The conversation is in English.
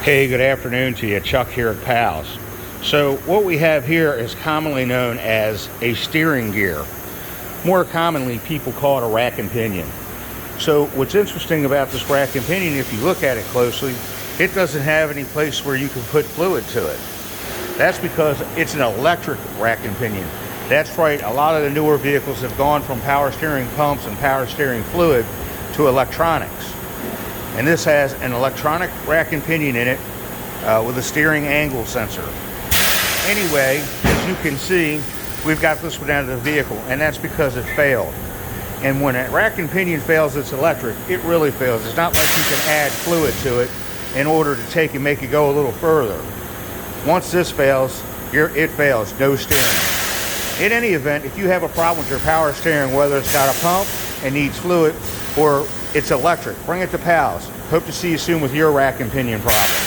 Hey, good afternoon to you. Chuck here at PALS. So what we have here is commonly known as a steering gear. More commonly, people call it a rack and pinion. So what's interesting about this rack and pinion, if you look at it closely, it doesn't have any place where you can put fluid to it. That's because it's an electric rack and pinion. That's right, a lot of the newer vehicles have gone from power steering pumps and power steering fluid to electronics. And this has an electronic rack and pinion in it with a steering angle sensor. Anyway, as you can see, we've got this one out of the vehicle, and that's because it failed. And when a rack and pinion fails, it's electric, it really fails. It's not like you can add fluid to it in order to take and make it go a little further. Once this fails, it fails, no steering. In any event, if you have a problem with your power steering, whether it's got a pump and needs fluid or it's electric, bring it to PALS. Hope to see you soon with your rack and pinion problem.